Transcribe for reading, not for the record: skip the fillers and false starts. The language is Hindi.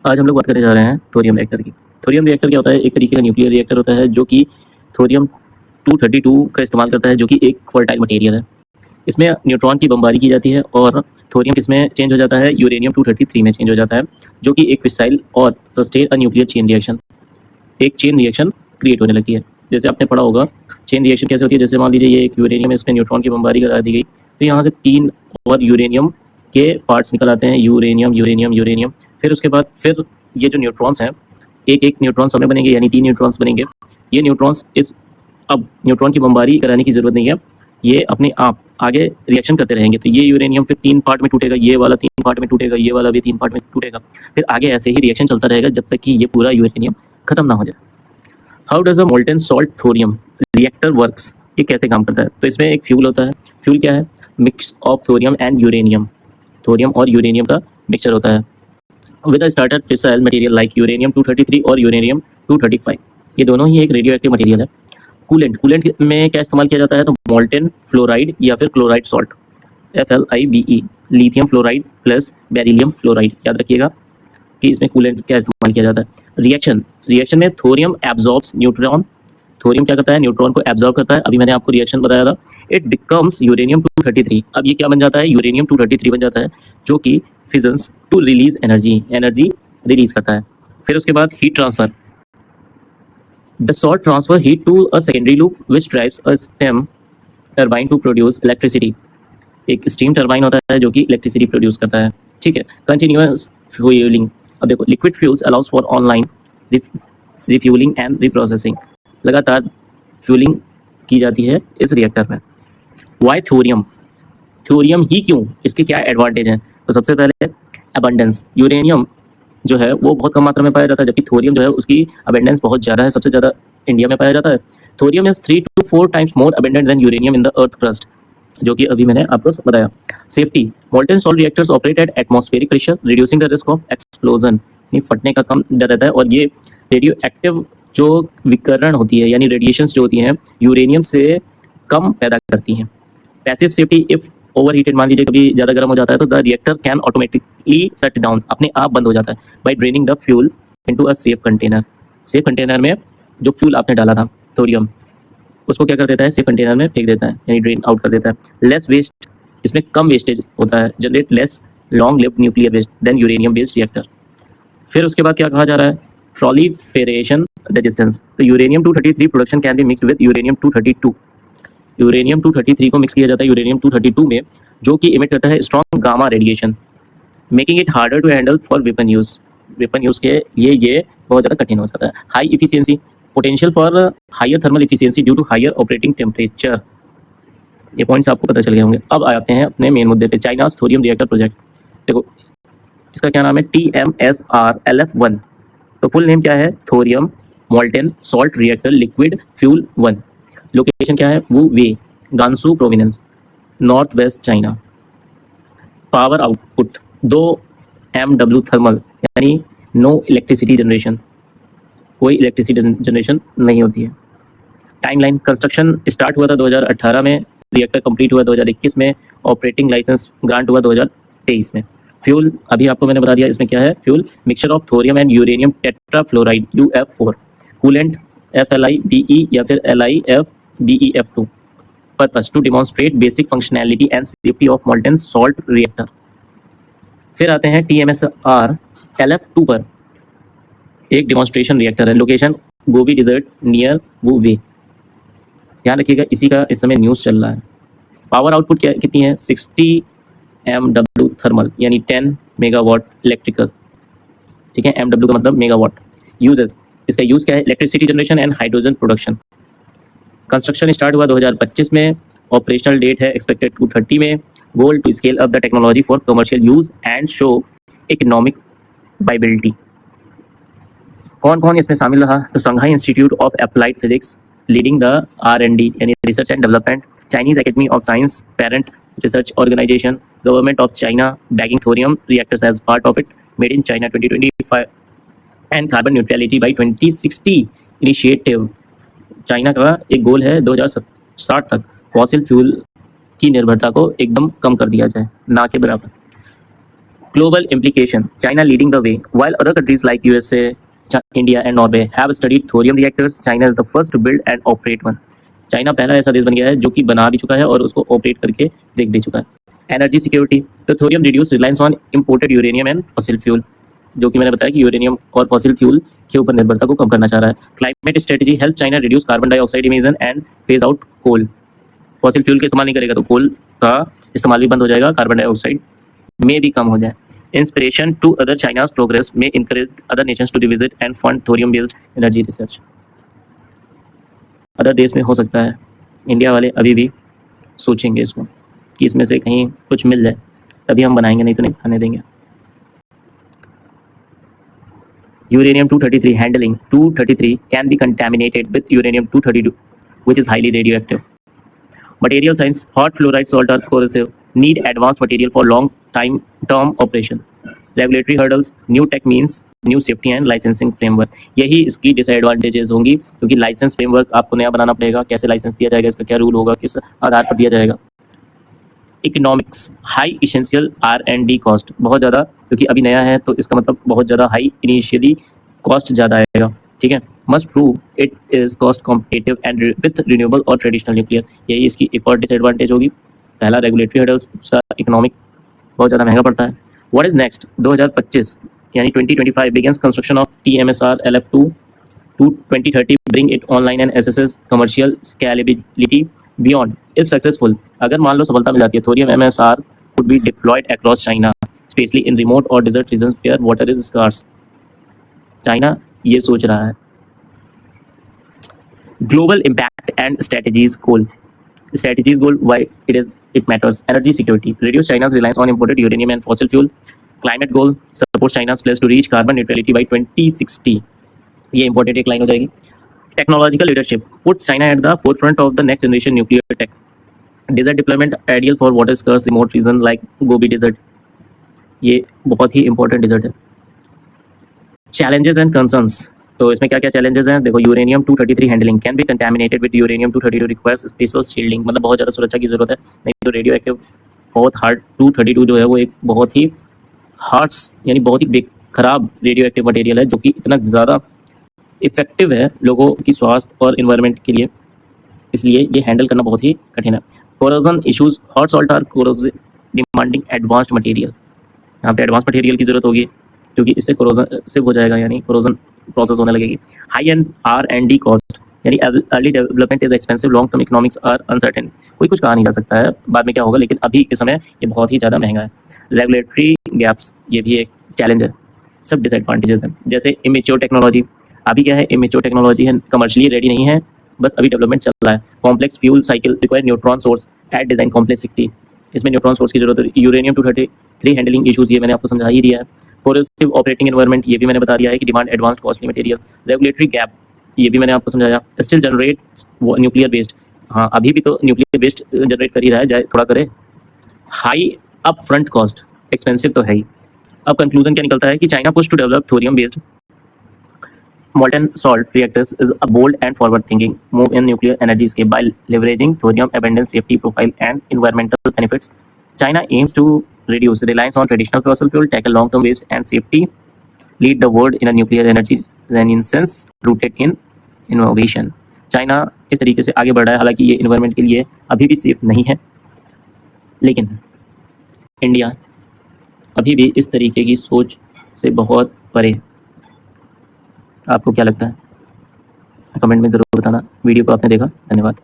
आज हम लोग बात करने जा रहे हैं थोरियम रिएक्टर की। थोरियम रिएक्टर क्या होता है? एक तरीके का न्यूक्लियर रिएक्टर होता है जो कि थोरियम 232 का इस्तेमाल करता है, जो कि एक फर्टाइल मटेरियल है। इसमें न्यूट्रॉन की बमबारी की जाती है और थोरियम किसमें चेंज हो जाता है? यूरेनियम 233 में चेंज हो जाता है, जो कि एक फिसाइल और sustain a nuclear chain reaction, एक चेन रिएक्शन क्रिएट होने लगती है। जैसे आपने पढ़ा होगा चेन रिएक्शन कैसे होती है। जैसे मान लीजिए ये एक यूरेनियम, इसमें न्यूट्रॉन की बमबारी करा दी गई, तो यहाँ से 3 और यूरेनियम के पार्ट्स निकल आते हैं, यूरेनियम यूरेनियम यूरेनियम। फिर उसके बाद फिर ये जो न्यूट्रॉन्स हैं, एक एक न्यूट्रॉन समय बनेंगे, यानी 3 न्यूट्रॉन्स बनेंगे। ये न्यूट्रॉन्स अब न्यूट्रॉन की बमबारी कराने की ज़रूरत नहीं है, ये अपने आप आगे रिएक्शन करते रहेंगे। तो ये यूरेनियम फिर 3 पार्ट में टूटेगा, ये वाला 3 पार्ट में टूटेगा, ये वाला भी 3 पार्ट में टूटेगा। फिर आगे ऐसे ही रिएक्शन चलता रहेगा जब तक कि ये पूरा यूरेनियम खत्म ना हो जाए। How does a molten salt thorium reactor works? ये कैसे काम करता है? तो इसमें एक फ्यूल होता है। फ्यूल क्या है? Mix of thorium and uranium. Thorium और यूरेनियम का मिक्सचर होता है with a starter fissile material like uranium 233 और यूरेनियम 235। ये दोनों ही एक रेडियो एक्टिव मटेरियल है। कूलेंट, कूलेंट में क्या इस्तेमाल किया जाता है? तो मोल्टेन फ्लोराइड या फिर chloride salt, FLIBE, lithium fluoride plus beryllium fluoride. याद रखिएगा कि इसमें कूलेंट क्या इस्तेमाल किया जाता है। रिएक्शन, रिएक्शन में थोरियम एब्जॉर्ब्स न्यूट्रॉन। थोरियम क्या करता है? न्यूट्रॉन को एब्जॉर्ब करता है। अभी मैंने आपको रिएक्शन बताया था। It becomes uranium 233। अब ये क्या बन जाता है? यूरेनियम 233 बन जाता है, जो कि fissions to release energy, energy release करता है। फिर उसके बाद heat transfer, the salt transfer heat to a secondary loop which drives a stem turbine to produce electricity. एक स्टीम टरबाइन होता है जो कि इलेक्ट्रिसिटी प्रोड्यूस करता है। ठीक है। कंटिन्यूअस फ्यूलिंग, अब देखो liquid fuels allows for online refuelling and reprocessing. लगातार फ्यूलिंग की जाती है इस रिएक्टर में। Y thorium? थोरियम ही क्यों? इसके क्या एडवांटेज हैं? तो सबसे पहले अबंडेंस। यूरेनियम जो है वो बहुत कम मात्रा में पाया जाता है, जबकि थोरियम जो है उसकी अबेंडेंस बहुत ज़्यादा है, सबसे ज़्यादा इंडिया में पाया जाता है। Thorium is 3 to 4 times more abundant than uranium in the earth crust, जो कि अभी मैंने आपको बताया। Safety, molten salt reactors operate at atmospheric pressure reducing the risk of explosion. यानी फटने का कम डर रहता है। और ये रेडियो एक्टिव जो विकरण होती है, यानी रेडिएशंस जो होती हैं, यूरेनियम से कम पैदा करती हैं। Passive safety, if over heated, मान लीजिए कभी ज़्यादा गर्म हो जाता है तो the reactor can automatically shut down, अपने आप बंद हो जाता है, by draining the fuel into a safe container. Safe container में जो फ्यूल आपने डाला था थोरियम, उसको क्या कर देता है? सेफ कंटेनर में फेंक देता है, यानी ड्रेन आउट कर देता है। लेस वेस्ट, इसमें कम वेस्टेज होता है। Generate less long lived nuclear waste than uranium based reactor. फिर उसके बाद क्या कहा जा रहा है? प्रोलिफेरेशन रेजिस्टेंस, तो uranium 233 production can be mixed with uranium 232। Uranium 233 को मिक्स किया जाता है यूरेनियम 232 में, जो कि इमिट करता है strong gamma radiation, making it harder to handle for weapon use. Weapon use के लिए ये बहुत ज़्यादा कठिन हो जाता है। High efficiency, potential for higher thermal efficiency due to higher operating temperature. ये पॉइंट्स आपको पता चल गए होंगे। अब आते हैं अपने मेन मुद्दे पे, चाइनाज थोरियम रिएक्टर प्रोजेक्ट। देखो इसका क्या नाम है? TMSR-LF1। तो फुल नेम क्या है? Thorium molten salt reactor liquid fuel 1। Location क्या है? Wuwei, Gansu province, north west China. Power output 2 MW thermal, यानी नो इलेक्ट्रिसिटी जनरेशन, कोई इलेक्ट्रिसिटी जनरेशन नहीं होती है। टाइमलाइन, कंस्ट्रक्शन स्टार्ट हुआ था 2018 में, रिएक्टर कंप्लीट हुआ 2021 में, ऑपरेटिंग लाइसेंस ग्रांट हुआ 2023 में। फ्यूल अभी आपको मैंने बता दिया, इसमें क्या है? Fuel mixture of thorium and uranium tetrafluoride UF4। Coolant FLIBE या फिर LIFBEF2। Purpose to demonstrate basic functionality and safety of molten salt reactor. फिर आते हैं TMSR-LF2 पर, एक डिमॉन्स्ट्रेशन रिएक्टर है। Location Gobi desert near Wuwei. ध्यान रखिएगा, इसी का इस समय न्यूज़ चल रहा है। पावर आउटपुट क्या कितनी है? 60 MW थर्मल, यानी 10 मेगावाट इलेक्ट्रिकल। ठीक है, MW का मतलब मेगावाट। यूजेस, इसका यूज़ क्या है? Electricity generation and hydrogen production. Construction start हुआ 2025 में, ऑपरेशनल डेट है एक्सपेक्टेड 2030 में। Goal to scale up the technology for commercial use and show economic viability. कौन कौन इसमें शामिल रहा? तो Shanghai institute of applied physics leading the R&D, यानी research and development, Chinese academy of science parent research organization, government of China backing thorium reactors as part of it, made in China 2025 and carbon neutrality by 2060 initiative. China का एक गोल है 2060 तक फॉसिल फ्यूल की निर्भरता को एकदम कम कर दिया जाए, ना के बराबर। Global implication: China leading the way. While other countries like USA, India and Norway have studied thorium reactors, China is the first to build and operate one. China पहला ऐसा देश बन गया है जो कि बना भी चुका है और उसको ऑपरेट करके देख भी चुका है. एनर्जी सिक्योरिटी: तो thorium reduce reliance on imported uranium and fossil fuel, जो कि मैंने बताया कि यूरेनियम और फॉसिल फ्यूल के ऊपर निर्भरता को कम करना चाह रहा है. Climate strategy: help China reduce carbon dioxide emission and phase out coal. Fossil fuel का इस्तेमाल नहीं करेगा तो कोल का इस्तेमाल भी बंद हो जाएगा, कार्बन डाइऑक्साइड में भी कम हो जाए. Inspiration to other China's progress में encourage other nations to visit and fund thorium based energy research. Other देश में हो सकता है इंडिया वाले अभी भी सोचेंगे इसको कि इसमें से कहीं कुछ मिल जाए तभी हम बनाएंगे, नहीं तो नहीं खाने देंगे. Uranium 233 handling: 233 can be contaminated with uranium 232 which is highly radioactive. Material science: hot fluoride salt are corrosive, need advanced material for long time term operation. Regulatory hurdles: new tech means new safety and licensing framework. यही इसकी डिसएडवांटेजेस होंगी क्योंकि लाइसेंस फ्रेमवर्क आपको नया बनाना पड़ेगा. कैसे लाइसेंस दिया जाएगा, इसका क्या रूल होगा, किस आधार पर दिया जाएगा. Economics: high essential R&D cost, बहुत ज़्यादा क्योंकि अभी नया है तो इसका मतलब बहुत ज़्यादा हाई इनिशियली कॉस्ट ज़्यादा आएगा. ठीक है. Must prove it is cost competitive and with renewable और ट्रेडिशनल न्यूक्लियर, यही इसकी एक और डिसएडवांटेज होगी. पहला रेगुलेटरी हर्डल्स, दूसरा इकोनॉमिक बहुत ज़्यादा महंगा पड़ता है. What is next? 2025 यानी 2025 begins construction of TMSR LF2 to 2030 bring it online and assesses commercial scalability beyond. If successful, अगर मान लो सफलता मिल जाती है, thorium MSR could be deployed across China, especially in remote or desert regions where water is scarce. China ये सोच रहा है. Global impact and strategies goal. Strategies goal, why it matters: energy security, reduce China's reliance on imported uranium and fossil fuel. Climate goal, support China's pledge to reach carbon neutrality by 2060. ये इंपॉर्टेंट एक लाइन हो जाएगी. Technological leadership, puts China at the forefront of the next generation nuclear tech. Desert deployment, ideal for water scarce remote region like Gobi desert, ये बहुत ही इंपॉर्टेंट डेजर्ट है. चैलेंजेस एंड कंसर्न्स, तो इसमें क्या क्या चैलेंजेस हैं देखो. Uranium 233 handling, can be contaminated with uranium 232 requires special shielding, मतलब बहुत ज़्यादा सुरक्षा की जरूरत है, नहीं तो रेडियो एक्टिव बहुत हार्ड 232 जो है वो एक बहुत ही हार्ड्स यानी बहुत ही खराब रेडियो एक्टिव मटेरियल है जो कि इतना ज़्यादा इफेक्टिव है लोगों की स्वास्थ्य और इन्वायरमेंट के लिए, इसलिए ये हैंडल करना बहुत ही कठिन है. Corrosion issues, hot salt are corrosive demanding advanced material, यहाँ पे एडवांस मटेरियल की जरूरत होगी क्योंकि इससे कोरोसिव हो जाएगा यानी कोरोजन प्रोसेस होने लगेगी. हाई एंड R&D कॉस्ट यानी early development is expensive, long term economics are uncertain. कोई कुछ कहा नहीं जा सकता है बाद में क्या होगा, लेकिन अभी के समय ये बहुत ही ज़्यादा महंगा है. रेगुलेटरी गैप्स, ये भी एक चैलेंज है. सब डिसएडवांटेजेस हैं. जैसे इमेच्योर टेक्नोलॉजी, अभी क्या है, इमेच्योर टेक्नोलॉजी है, कमर्शियली रेडी नहीं है, बस अभी डेवलपमेंट चल रहा है. Complex fuel cycle require neutron source at design complexity, इसमें न्यूट्रॉन सोर्स की जरूरत है. यूरेनियम 233 हैंडलिंग इशूज़, ये मैंने आपको समझा ही दिया है. कोरोसिव ऑपरेटिंग एनवायरनमेंट, ये भी मैंने बता दिया है कि demand advanced costly material. Regulatory gap, ये भी मैंने आपको समझाया. स्टिल जनरेट न्यूक्लियर वेस्ट, हाँ अभी भी तो न्यूक्लियर वेस्ट जनरेट कर ही रहा है, जाए थोड़ा करे. High up front cost, expensive तो है ही. अब कंक्लूजन क्या निकलता है कि China push to develop thorium based molten salt reactors is a bold and forward thinking move in nuclear energy escape. By leveraging thorium abundant safety profile and environmental benefits, China aims to reduce reliance on traditional fossil fuel, tackle long term waste and safety, lead the world in a nuclear energy renaissance rooted in innovation. China इस तरीके से आगे बढ़ रहा है, हालांकि ये इन्वायरमेंट के लिए अभी भी सेफ नहीं है, लेकिन इंडिया अभी भी इस तरीके की सोच से बहुत परे. आपको क्या लगता है कमेंट में ज़रूर बताना. वीडियो को आपने देखा, धन्यवाद.